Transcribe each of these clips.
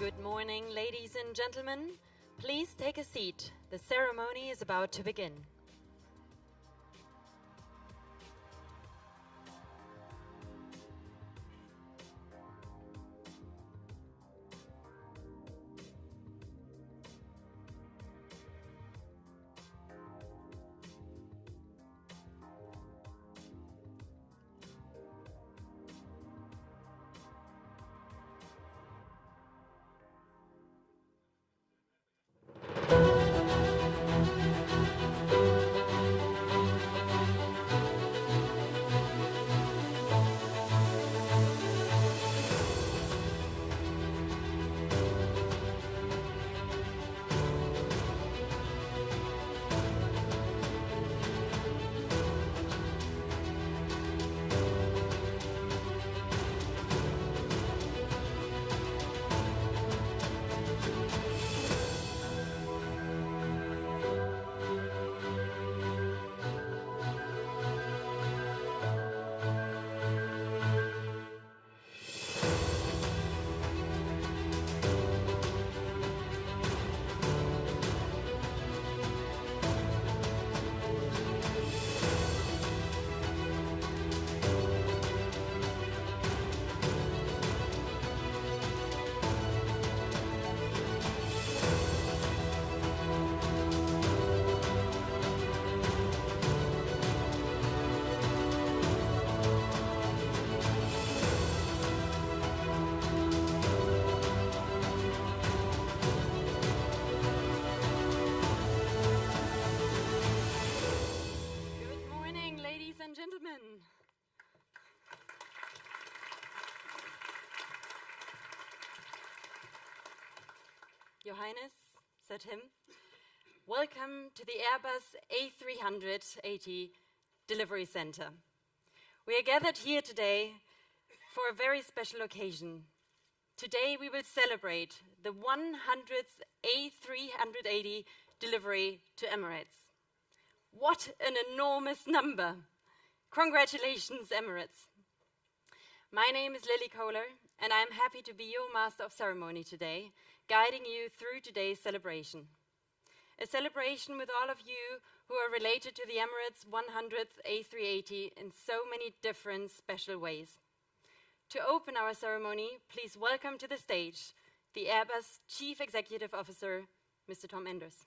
Good morning, ladies and gentlemen. Please take a seat. The ceremony is about to begin. Gentlemen. Your Highness, said him, welcome to the Airbus A380 Delivery Center. We are gathered here today for a very special occasion. Today we will celebrate the 100th A380 delivery to Emirates. What an enormous number! Congratulations, Emirates. My name is Lily Kohler, and I'm happy to be your Master of Ceremony today, guiding you through today's celebration. A celebration with all of you who are related to the Emirates 100th A380 in so many different special ways. To open our ceremony, please welcome to the stage the Airbus Chief Executive Officer, Mr. Tom Enders.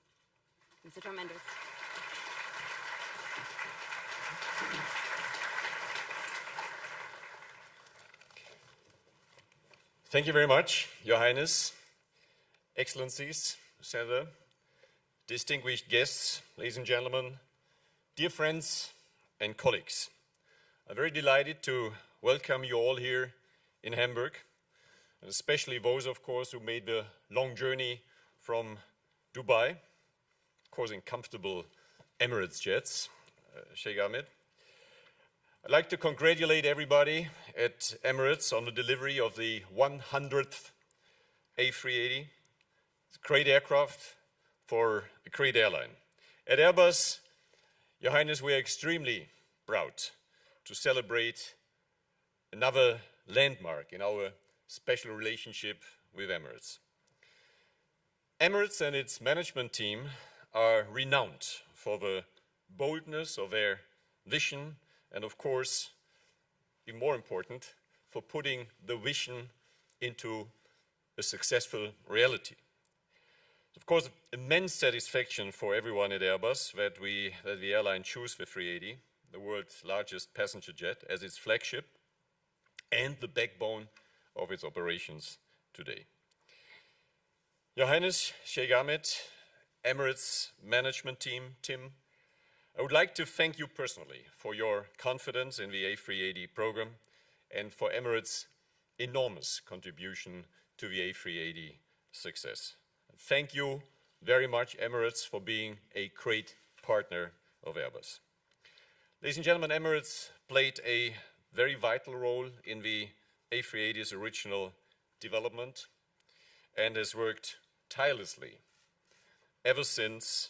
Mr. Tom Enders. Thank you very much, Your Highness, Excellencies, Senator, distinguished guests, ladies and gentlemen, dear friends and colleagues. I'm very delighted to welcome you all here in Hamburg, and especially those, of course, who made the long journey from Dubai, of course, in comfortable Emirates jets, Sheikh Ahmed. I'd like to congratulate everybody at Emirates on the delivery of the 100th A380. It's a great aircraft for a great airline. At Airbus, Your Highness, we are extremely proud to celebrate another landmark in our special relationship with Emirates. Emirates and its management team are renowned for the boldness of their vision and, of course, even more important, for putting the vision into a successful reality. Of course, immense satisfaction for everyone at Airbus that the airline chose the 380, the world's largest passenger jet, as its flagship and the backbone of its operations today. Your Highness, Sheikh Ahmed, Emirates management team, Tim, I would like to thank you personally for your confidence in the A380 program and for Emirates' enormous contribution to the A380 success. Thank you very much, Emirates, for being a great partner of Airbus. Ladies and gentlemen, Emirates played a very vital role in the A380's original development and has worked tirelessly ever since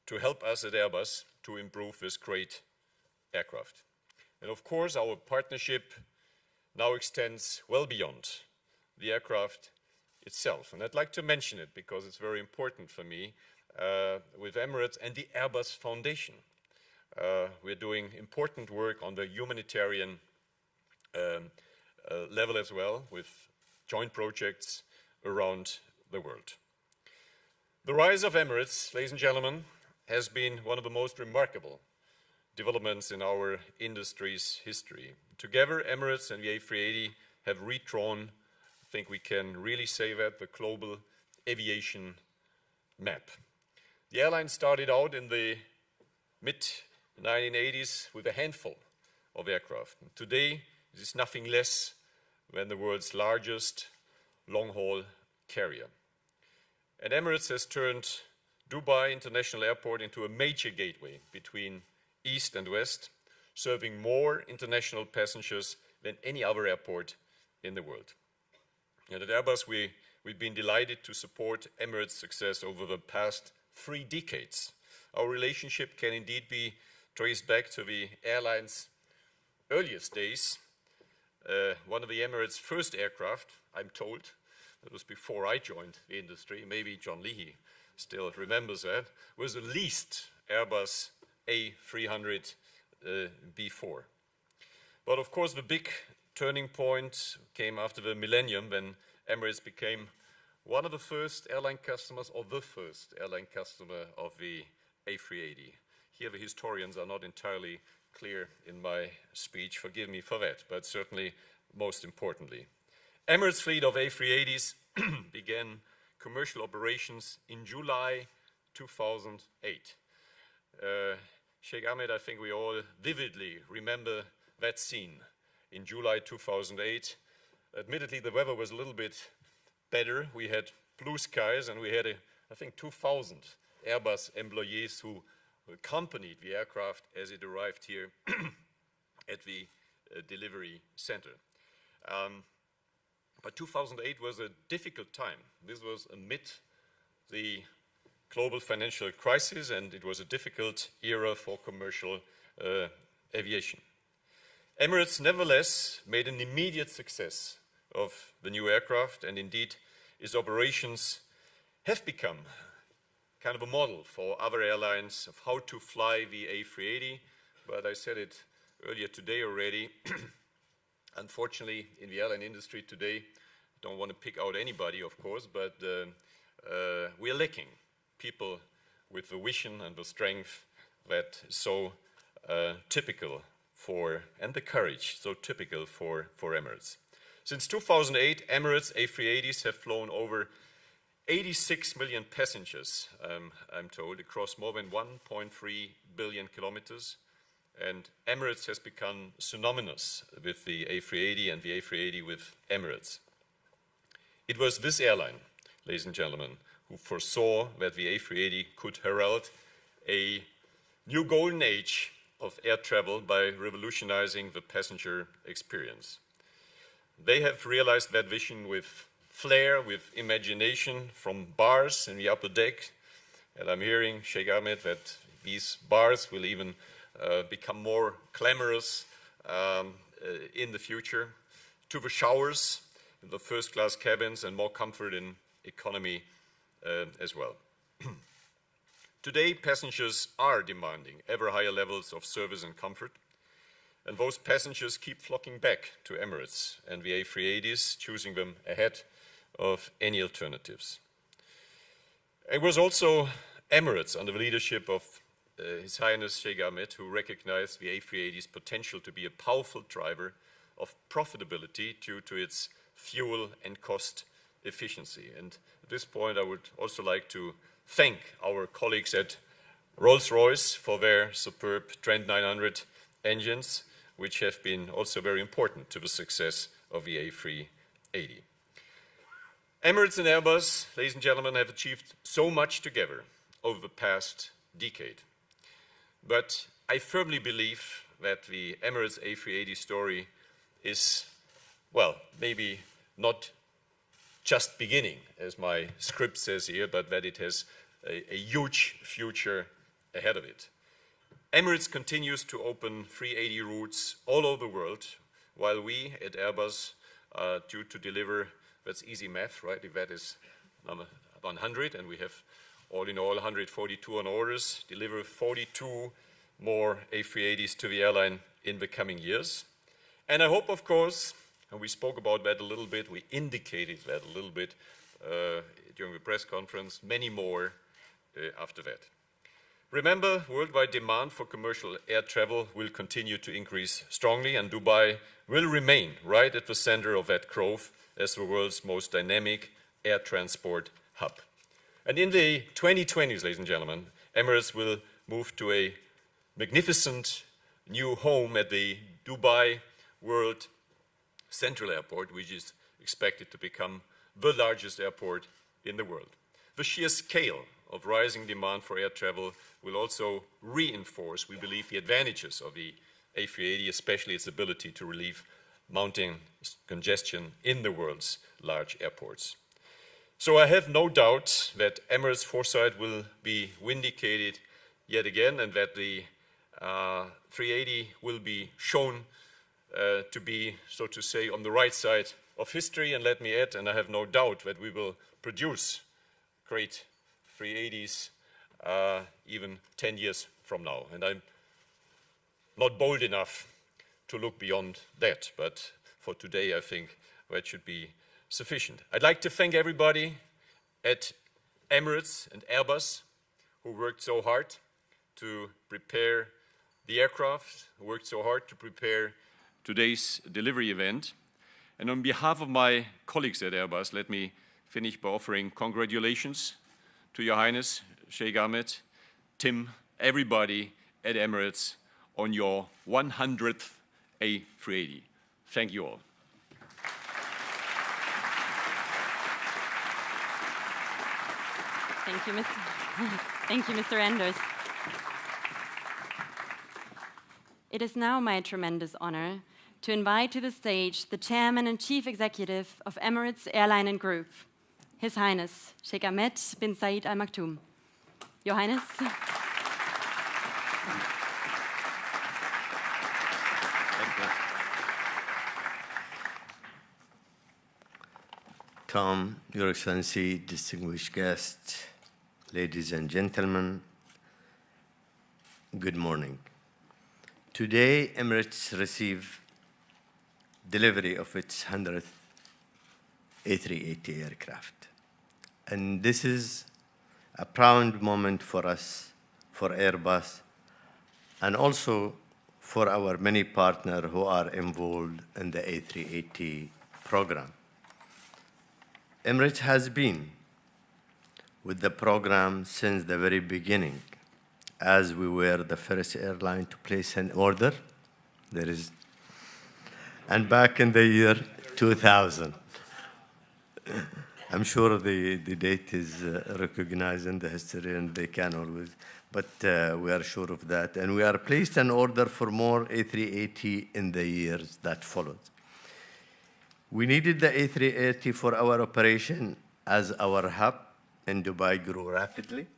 to help us at Airbus to improve this great aircraft. And of course, our partnership now extends well beyond the aircraft itself. And I'd like to mention it because it's very important for me with Emirates and the Airbus Foundation. We're doing important work on the humanitarian level as well, with joint projects around the world. The rise of Emirates, ladies and gentlemen, has been one of the most remarkable developments in our industry's history. Together, Emirates and the A380 have redrawn, I think we can really say that, the global aviation map. The airline started out in the mid-1980s with a handful of aircraft. And today, it is nothing less than the world's largest long-haul carrier. And Emirates has turned Dubai International Airport into a major gateway between East and West, serving more international passengers than any other airport in the world. And at Airbus, we've been delighted to support Emirates' success over the past 3 decades. Our relationship can indeed be traced back to the airline's earliest days. One of the Emirates' first aircraft, I'm told, that was before I joined the industry, maybe John Leahy still remembers that, was the leased Airbus A380 B4. But of course, the big turning point came after the millennium, when Emirates became one of the first airline customers, or the first airline customer of the A380. Here the historians are not entirely clear in my speech, forgive me for that, but certainly most importantly. Emirates' fleet of A380s began commercial operations in July 2008. Sheikh Ahmed, I think we all vividly remember that scene in July 2008. Admittedly, the weather was a little bit better. We had blue skies, and we had, I think, 2,000 Airbus employees who accompanied the aircraft as it arrived here at the delivery center. But 2008 was a difficult time. This was amid the global financial crisis, and it was a difficult era for commercial aviation. Emirates nevertheless made an immediate success of the new aircraft, and indeed its operations have become kind of a model for other airlines of how to fly the A380. But I said it earlier today already, unfortunately in the airline industry today, I don't want to pick out anybody of course, but we are lacking people with the vision and the strength that is so typical for, and the courage so typical for Emirates. Since 2008, Emirates A380s have flown over 86 million passengers, I'm told, across more than 1.3 billion kilometers. And Emirates has become synonymous with the A380 and the A380 with Emirates. It was this airline, ladies and gentlemen, who foresaw that the A380 could herald a new golden age of air travel by revolutionizing the passenger experience. They have realized that vision with flair, with imagination, from bars in the upper deck. And I'm hearing, Sheikh Ahmed, that these bars will even become more glamorous in the future, to the showers, the first-class cabins, and more comfort in economy as well. Today, passengers are demanding ever higher levels of service and comfort, and those passengers keep flocking back to Emirates and the A380s, choosing them ahead of any alternatives. It was also Emirates, under the leadership of His Highness Sheikh Ahmed, who recognized the A380's potential to be a powerful driver of profitability due to its fuel and cost efficiency. And at this point, I would also like to thank our colleagues at Rolls-Royce for their superb Trent 900 engines, which have been also very important to the success of the A380. Emirates and Airbus, ladies and gentlemen, have achieved so much together over the past decade. But I firmly believe that the Emirates A380 story is, well, maybe not just beginning, as my script says here, but that it has a huge future ahead of it. Emirates continues to open 380 routes all over the world, while we at Airbus are due to deliver That's easy math, right? If that is number 100, and we have all in all 142 on orders, deliver 42 more A380s to the airline in the coming years. And I hope, of course, and we spoke about that a little bit, we indicated that a little bit during the press conference, many more after that. Remember, worldwide demand for commercial air travel will continue to increase strongly, and Dubai will remain right at the center of that growth as the world's most dynamic air transport hub. And in the 2020s, ladies and gentlemen, Emirates will move to a magnificent new home at the Dubai World Central Airport, which is expected to become the largest airport in the world. The sheer scale of rising demand for air travel will also reinforce, we believe, the advantages of the A380, especially its ability to relieve mounting congestion in the world's large airports. So I have no doubt that Emirates' foresight will be vindicated yet again, and that the 380 will be shown to be, so to say, on the right side of history. And let me add, and I have no doubt that we will produce great 380s even 10 years from now. And I'm not bold enough to look beyond that, but for today I think that should be sufficient. I'd like to thank everybody at Emirates and Airbus who worked so hard to prepare the aircraft, who worked so hard to prepare today's delivery event. And on behalf of my colleagues at Airbus, let me finish by offering congratulations to Your Highness, Sheikh Ahmed, Tim, everybody at Emirates on your 100th A380. Thank you all. Thank you, Mr. Enders. It is now my tremendous honor to invite to the stage the Chairman and Chief Executive of Emirates Airline and Group, His Highness Sheikh Ahmed bin Zayed Al Maktoum. Your Highness. Tom, Your Excellency, distinguished guests, ladies and gentlemen, good morning. Today, Emirates received delivery of its 100th A380 aircraft. And this is a proud moment for us, for Airbus, and also for our many partners who are involved in the A380 program. Emirates has been with the program since the very beginning, as we were the first airline to place an order. And back in the year 2000. I'm sure the date is recognized in the history, and they can always, but we are sure of that. And we are placed an order for more A380 in the years that followed. We needed the A380 for our operation as our hub in Dubai grew rapidly,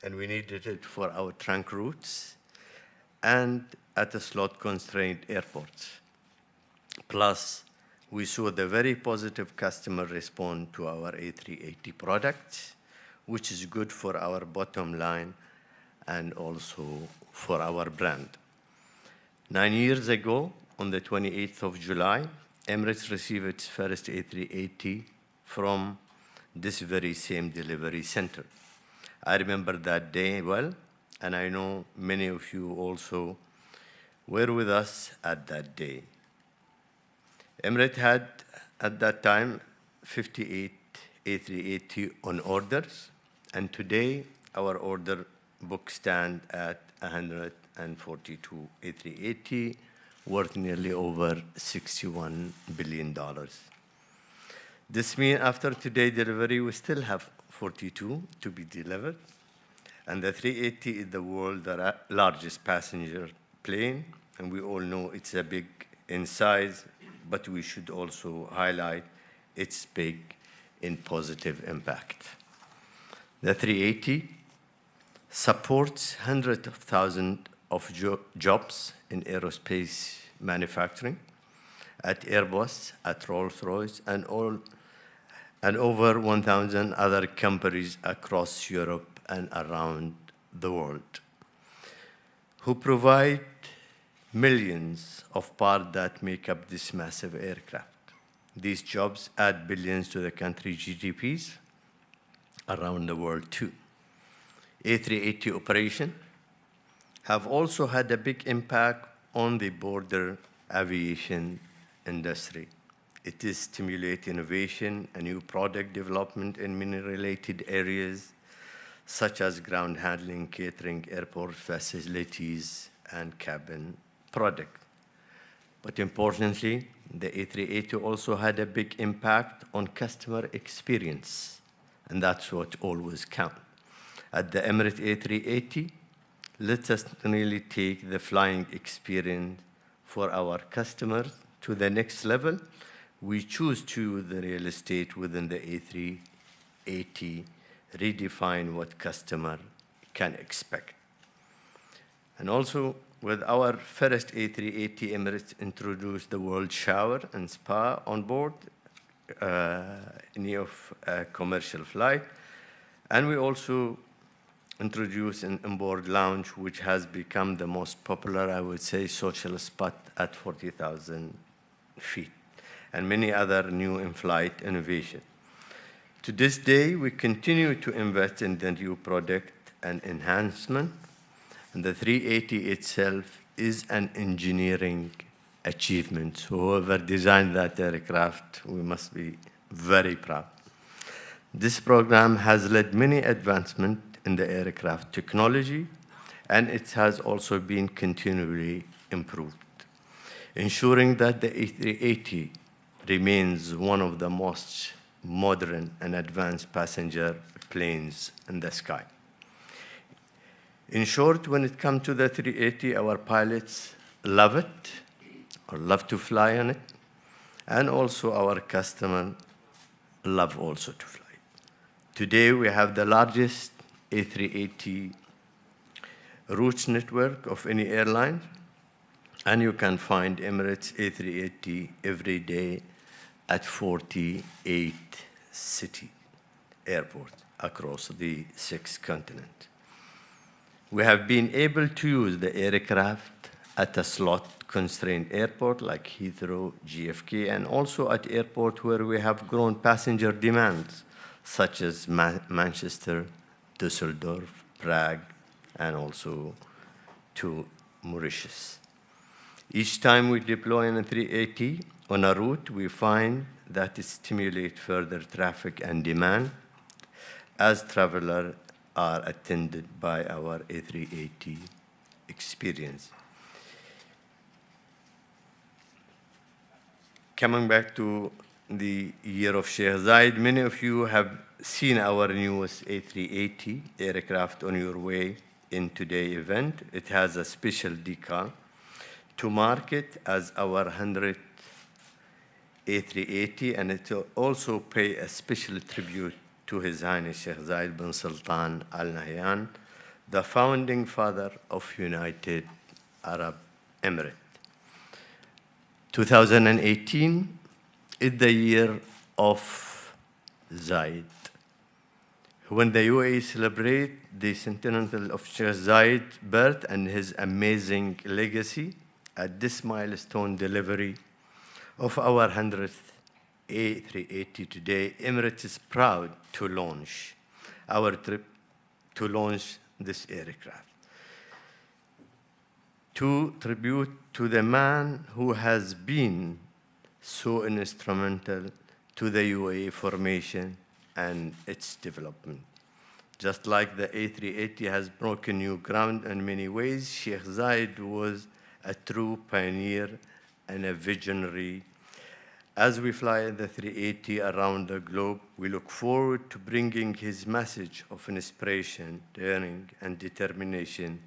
and we needed it for our trunk routes and at a slot-constrained airports. Plus, we saw the very positive customer response to our A380 product, which is good for our bottom line and also for our brand. 9 years ago, on the 28th of July, Emirates received its first A380 from this very same delivery center. I remember that day well, and I know many of you also were with us at that day. Emirates had, at that time, 58 A380 on orders, and today our order book stands at 142 A380, worth nearly over $61 billion. This means after today's delivery, we still have 42 to be delivered, and the 380 is the world's largest passenger plane, and we all know it's a big in size, but we should also highlight its big in positive impact. The 380 supports hundreds of thousands of jobs in aerospace manufacturing, at Airbus, at Rolls-Royce, and all and over 1,000 other companies across Europe and around the world, who provide millions of parts that make up this massive aircraft. These jobs add billions to the country's GDPs around the world too. A380 operation have also had a big impact on the border aviation industry. It is stimulating innovation and new product development in many related areas, such as ground handling, catering, airport facilities, and cabin product. But importantly, the A380 also had a big impact on customer experience, and that's what always counts. At the Emirates A380, let us really take the flying experience for our customers to the next level. We choose to use the real estate within the A380, redefine what customer can expect. And also, with our first A380, Emirates introduced the world shower and spa on board in a commercial flight. And we also introduced an onboard lounge, which has become the most popular, I would say, social spot at 40,000 feet, and many other new in-flight innovation. To this day, we continue to invest in the new product and enhancement, and the 380 itself is an engineering achievement. So whoever designed that aircraft, we must be very proud. This program has led many advancements in the aircraft technology, and it has also been continually improved, ensuring that the A380 remains one of the most modern and advanced passenger planes in the sky. In short, when it comes to the 380, our pilots love it, or love to fly on it, and also our customers love also to fly. Today, we have the largest A380 routes network of any airline, and you can find Emirates A380 every day at 48 city airports across the 6 continents. We have been able to use the aircraft at a slot-constrained airport like Heathrow, JFK, and also at airports where we have grown passenger demands, such as Manchester, Düsseldorf, Prague, and also to Mauritius. Each time we deploy an A380 on a route, we find that it stimulates further traffic and demand as travelers are attended by our A380 experience. Coming back to the year of Sheikh Zayed, many of you have seen our newest A380 aircraft on your way in today's event. It has a special decal to mark it as our 100th A380, and it will also pay a special tribute to His Highness Sheikh Zayed bin Sultan Al Nahyan, the founding father of United Arab Emirates. 2018 is the year of Zayed, when the UAE celebrate the centennial of Sheikh Zayed's birth and his amazing legacy. At this milestone delivery of our 100th A380 today, Emirates is proud to launch this aircraft. To tribute to the man who has been so instrumental to the UAE formation and its development. Just like the A380 has broken new ground in many ways, Sheikh Zayed was a true pioneer and a visionary. As we fly the 380 around the globe, we look forward to bringing his message of inspiration, daring, and determination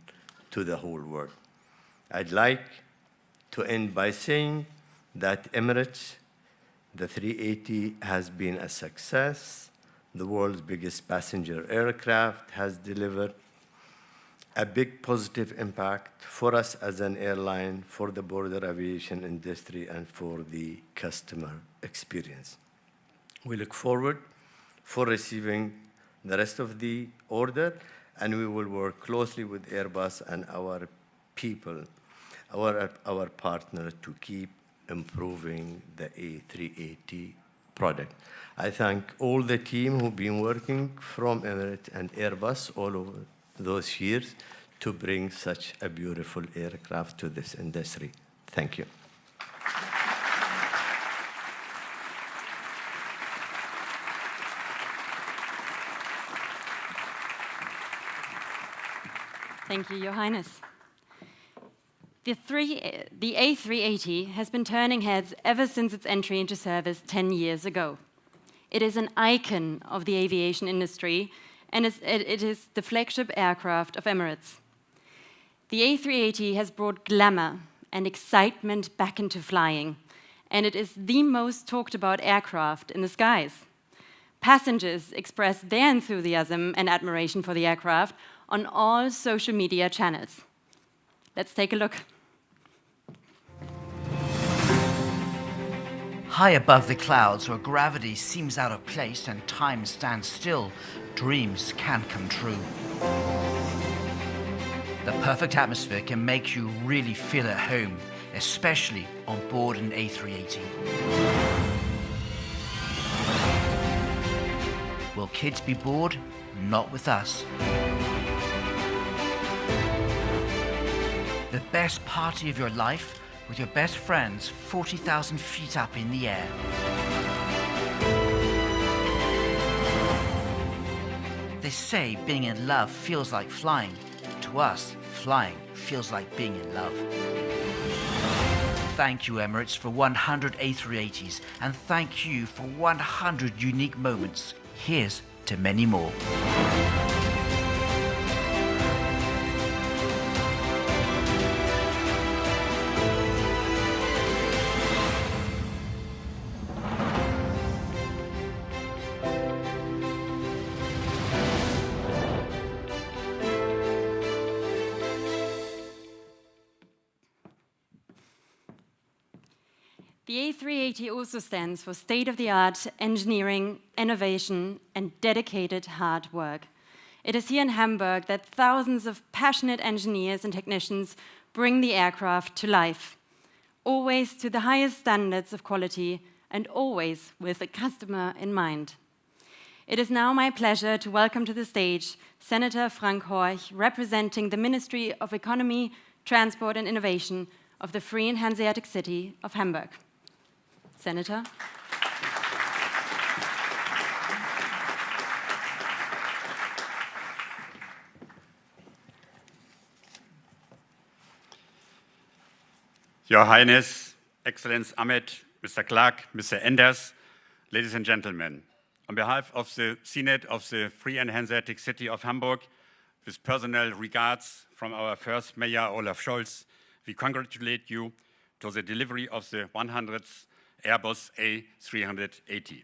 to the whole world. I'd like to end by saying that Emirates, the 380 has been a success. The world's biggest passenger aircraft has delivered a big positive impact for us as an airline, for the border aviation industry, and for the customer experience. We look forward for receiving the rest of the order, and we will work closely with Airbus and our people, our partner, to keep improving the A380 product. I thank all the team who've been working from Emirates and Airbus all over those years to bring such a beautiful aircraft to this industry. Thank you. Thank you, Your Highness. The A380 has been turning heads ever since its entry into service 10 years ago. It is an icon of the aviation industry, and it is the flagship aircraft of Emirates. The A380 has brought glamour and excitement back into flying, and it is the most talked about aircraft in the skies. Passengers express their enthusiasm and admiration for the aircraft on all social media channels. Let's take a look. High above the clouds, where gravity seems out of place and time stands still, dreams can come true. The perfect atmosphere can make you really feel at home, especially on board an A380. Will kids be bored? Not with us. The best party of your life with your best friends 40,000 feet up in the air. They say being in love feels like flying. To us, flying feels like being in love. Thank you, Emirates, for 100 A380s, and thank you for 100 unique moments. Here's to many more. The A380 also stands for state-of-the-art engineering, innovation, and dedicated hard work. It is here in Hamburg that thousands of passionate engineers and technicians bring the aircraft to life, always to the highest standards of quality and always with the customer in mind. It is now my pleasure to welcome to the stage Senator Frank Horch, representing the Ministry of Economy, Transport and Innovation of the Free and Hanseatic City of Hamburg. Senator. Your Highness, Excellence Ahmed, Mr. Clark, Mr. Enders, ladies and gentlemen, on behalf of the Senate of the Free and Hanseatic City of Hamburg, with personal regards from our first Mayor Olaf Scholz, we congratulate you to the delivery of the 100th Airbus A380.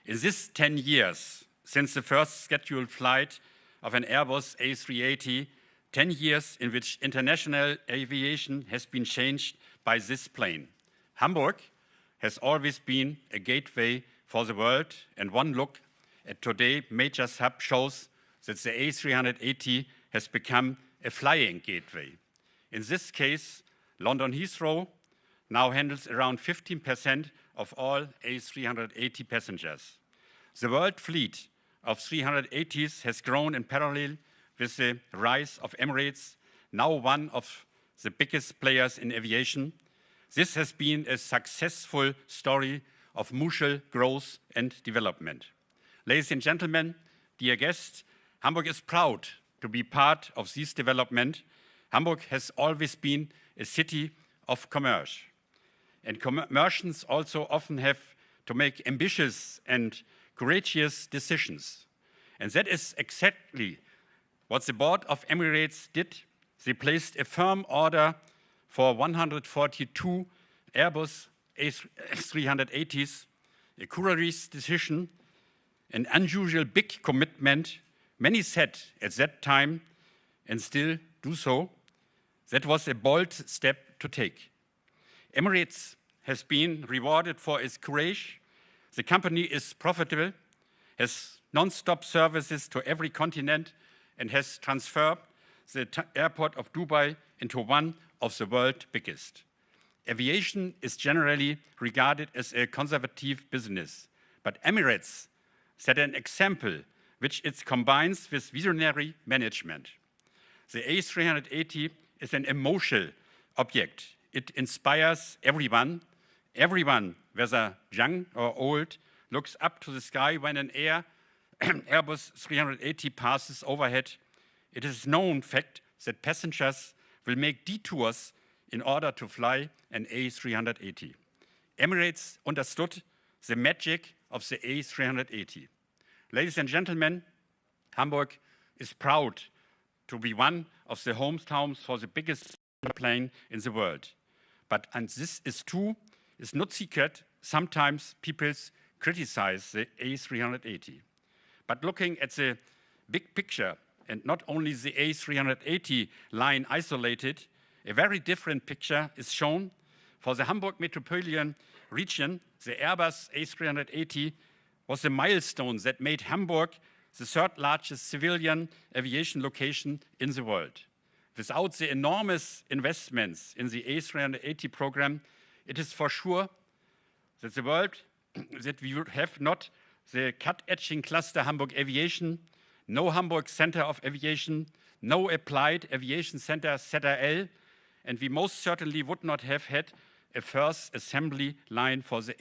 In this 10 years, since the first scheduled flight of an Airbus A380, 10 years in which international aviation has been changed by this plane. Hamburg has always been a gateway for the world, and one look at today's major hub shows that the A380 has become a flying gateway. In this case, London Heathrow now handles around 15% of all A380 passengers. The world fleet of 380s has grown in parallel with the rise of Emirates, now one of the biggest players in aviation. This has been a successful story of mutual growth and development. Ladies and gentlemen, dear guests, Hamburg is proud to be part of this development. Hamburg has always been a city of commerce. And merchants also often have to make ambitious and courageous decisions. And that is exactly what the board of Emirates did. They placed a firm order for 142 Airbus A380s, a courageous decision, an unusual big commitment. Many said at that time, and still do so, that was a bold step to take. Emirates has been rewarded for its courage. The company is profitable, has non-stop services to every continent, and has transferred the airport of Dubai into one of the world's biggest. Aviation is generally regarded as a conservative business, but Emirates set an example which it combines with visionary management. The A380 is an emotional object. It inspires everyone, whether young or old, looks up to the sky when an Airbus A380 passes overhead. It is known fact that passengers will make detours in order to fly an A380. Emirates understood the magic of the A380. Ladies and gentlemen, Hamburg is proud to be one of the hometowns for the biggest plane in the world. But, and this is true, is not secret, sometimes people criticize the A380. But looking at the big picture, and not only the A380 line isolated, a very different picture is shown. For the Hamburg metropolitan region, the Airbus A380 was a milestone that made Hamburg the third largest civilian aviation location in the world. Without the enormous investments in the A380 program, it is for sure that that we would have not the cut-edging cluster Hamburg Aviation, no Hamburg Center of Aviation, no Applied Aviation Center ZRL, and we most certainly would not have had a first assembly line for the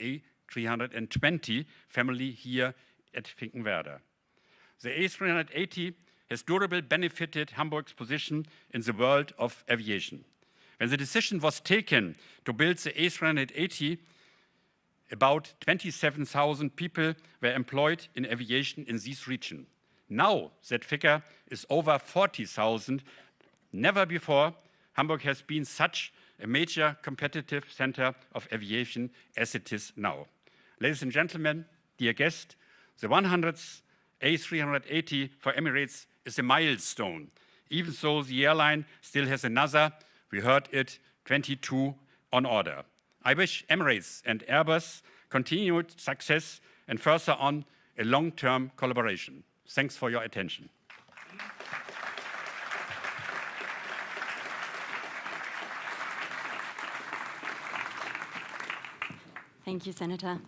A320 family here at Finkenwerder. The A380 has durably benefited Hamburg's position in the world of aviation. When the decision was taken to build the A380, about 27,000 people were employed in aviation in this region. Now that figure is over 40,000. Never before Hamburg has been such a major competitive center of aviation as it is now. Ladies and gentlemen, dear guests, the 100th A380 for Emirates is a milestone, even though the airline still has another, we heard it, 22 on order. I wish Emirates and Airbus continued success and further on a long-term collaboration. Thanks for your attention. Thank you, Senator.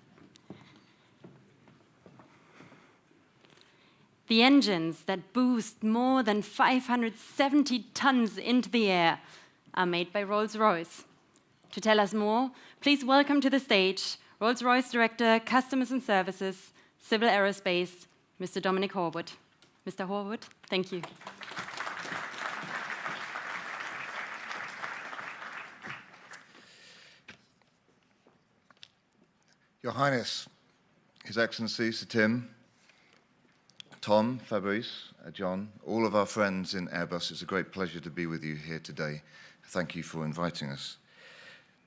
The engines that boost more than 570 tons into the air are made by Rolls-Royce. To tell us more, please welcome to the stage Rolls-Royce Director, Customers and Services, Civil Aerospace, Mr. Dominic Horwood. Mr. Horwood, thank you. Your Highness, His Excellency Sir Tim, Tom, Fabrice, John, all of our friends in Airbus, it's a great pleasure to be with you here today. Thank you for inviting us.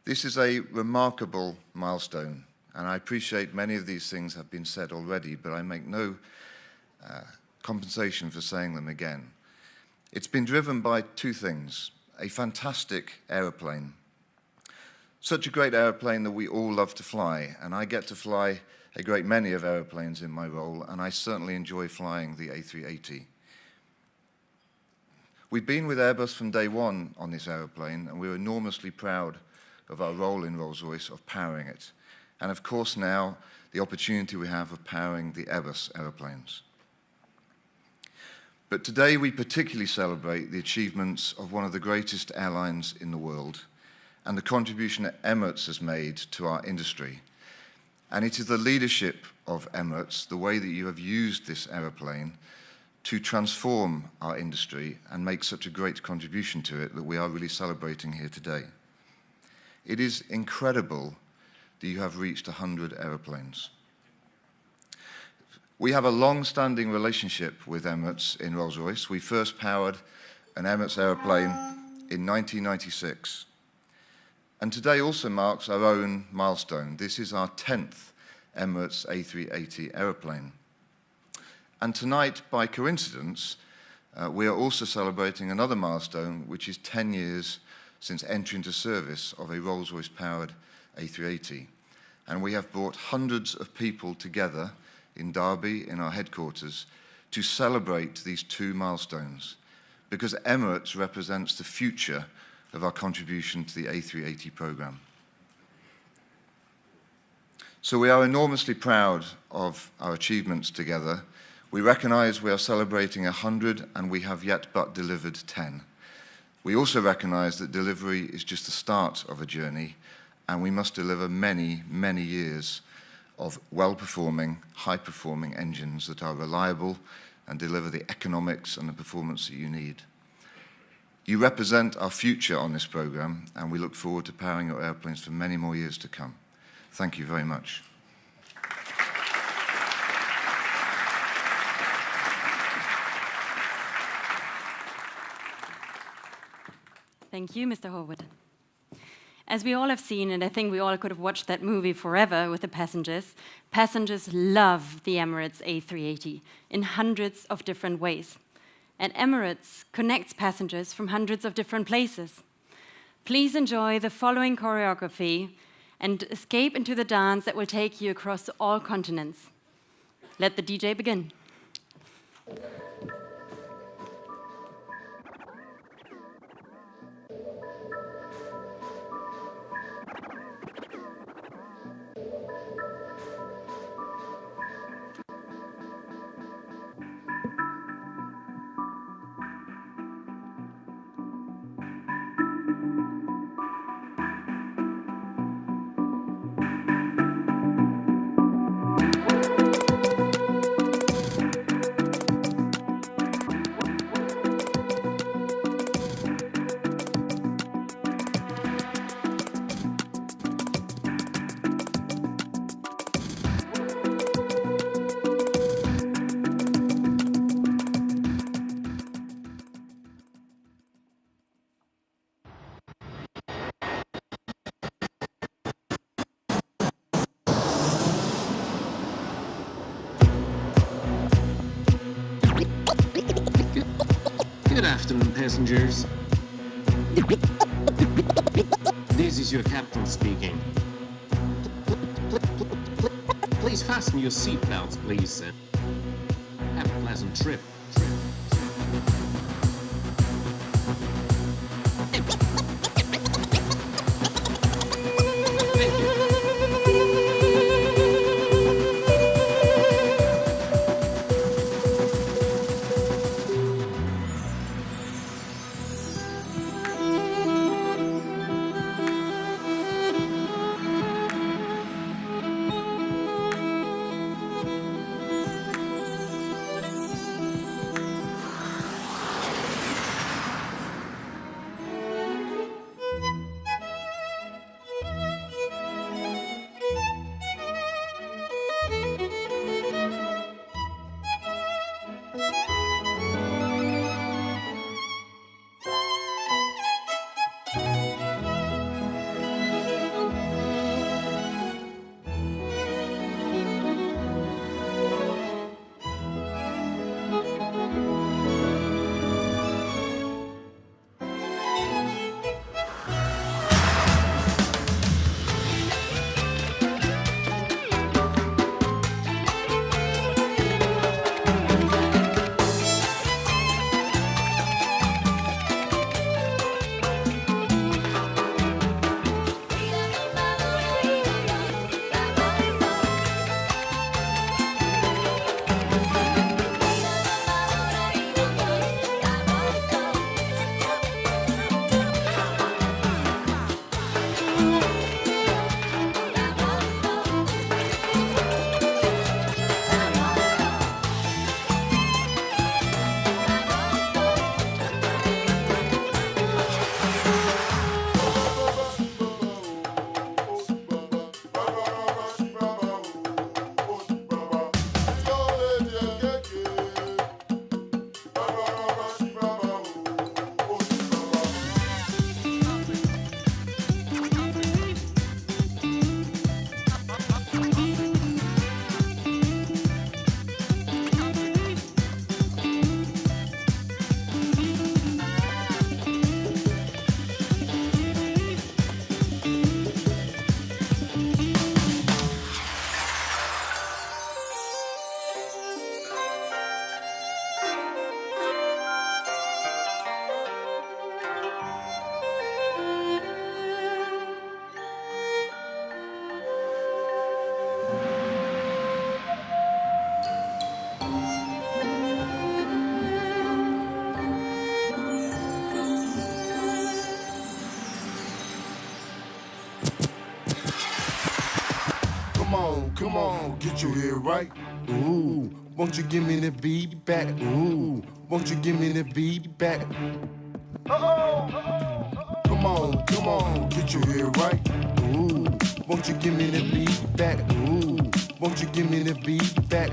This is a remarkable milestone, and I appreciate many of these things have been said already, but I make no compensation for saying them again. It's been driven by two things: a fantastic aeroplane, such a great aeroplane that we all love to fly, and I get to fly a great many of aeroplanes in my role, and I certainly enjoy flying the A380. We've been with Airbus from day one on this aeroplane, and we're enormously proud of our role in Rolls-Royce of powering it. And of course now, the opportunity we have of powering the Airbus aeroplanes. But today we particularly celebrate the achievements of one of the greatest airlines in the world and the contribution that Emirates has made to our industry. And it is the leadership of Emirates, the way that you have used this aeroplane to transform our industry and make such a great contribution to it, that we are really celebrating here today. It is incredible that you have reached 100 aeroplanes. We have a long-standing relationship with Emirates in Rolls-Royce. We first powered an Emirates aeroplane in 1996. And today also marks our own milestone. This is our 10th Emirates A380 aeroplane. And tonight, by coincidence, we are also celebrating another milestone, which is 10 years since entry into service of a Rolls-Royce powered A380. and we have brought hundreds of people together in Derby, in our headquarters, to celebrate these two milestones, because Emirates represents the future of our contribution to the A380 program. So we are enormously proud of our achievements together. We recognize we are celebrating 100 and we have yet but delivered 10. We also recognize that delivery is just the start of a journey, and we must deliver many, many years of well-performing, high-performing engines that are reliable and deliver the economics and the performance that you need. You represent our future on this program, and we look forward to powering your airplanes for many more years to come. Thank you very much. Thank you, Mr. Horwood. As we all have seen, and I think we all could have watched that movie forever with the passengers love the Emirates A380 in hundreds of different ways. And Emirates connects passengers from hundreds of different places. Please enjoy the following choreography and escape into the dance that will take you across all continents. Let the DJ begin. Good afternoon, passengers. This is your captain speaking. Please fasten your seatbelts, please. Have a pleasant trip. Thank you. come on, get your head right. Ooh, won't you give me the beat back? Ooh, won't you give me the beat back? Come on, get your head right. Ooh, won't you give me the beat back? Ooh, won't you give me the beat back?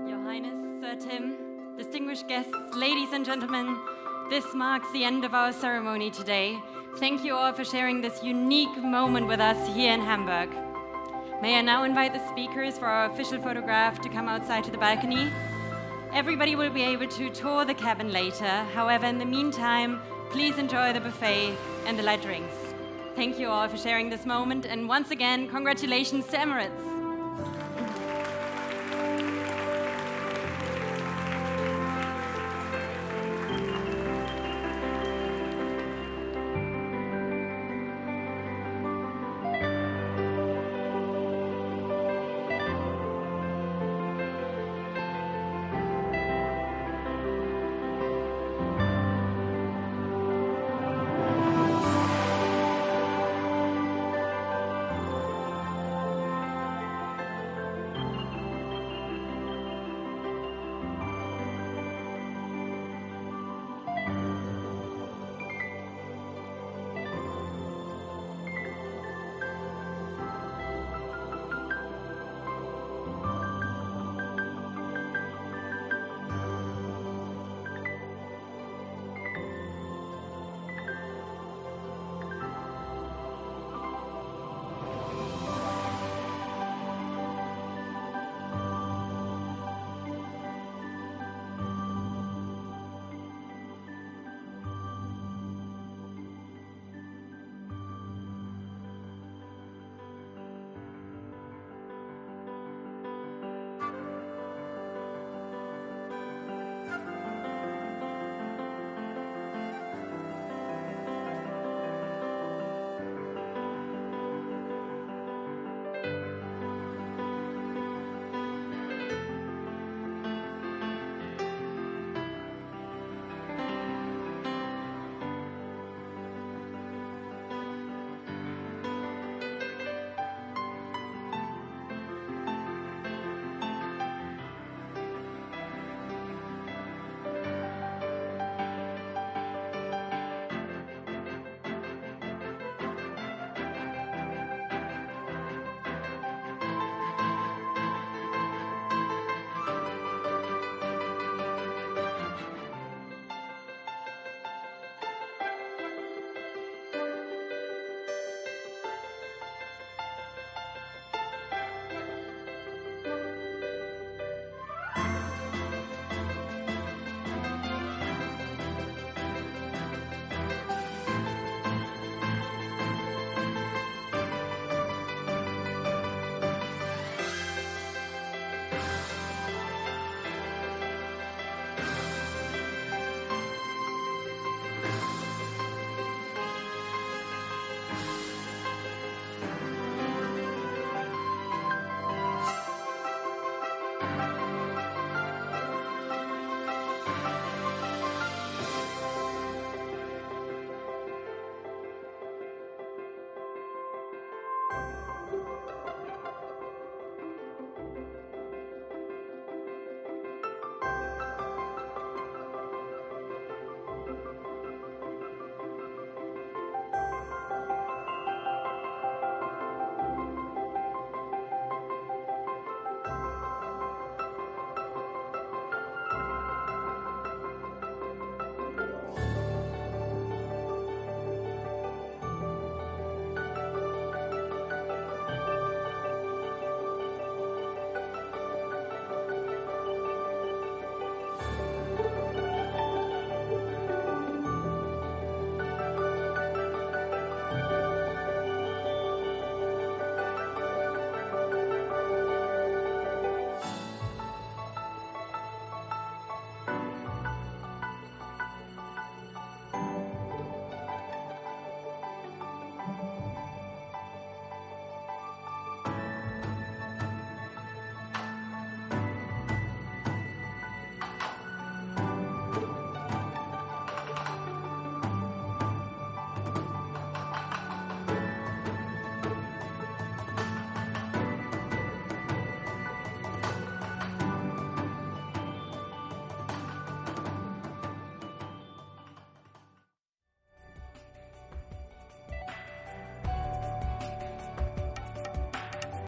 Your Highness, Sir Tim, distinguished guests, ladies and gentlemen, this marks the end of our ceremony today. Thank you all for sharing this unique moment with us here in Hamburg. May I now invite the speakers for our official photograph to come outside to the balcony. Everybody will be able to tour the cabin later. However, in the meantime, please enjoy the buffet and the light drinks. Thank you all for sharing this moment, and once again, congratulations to Emirates.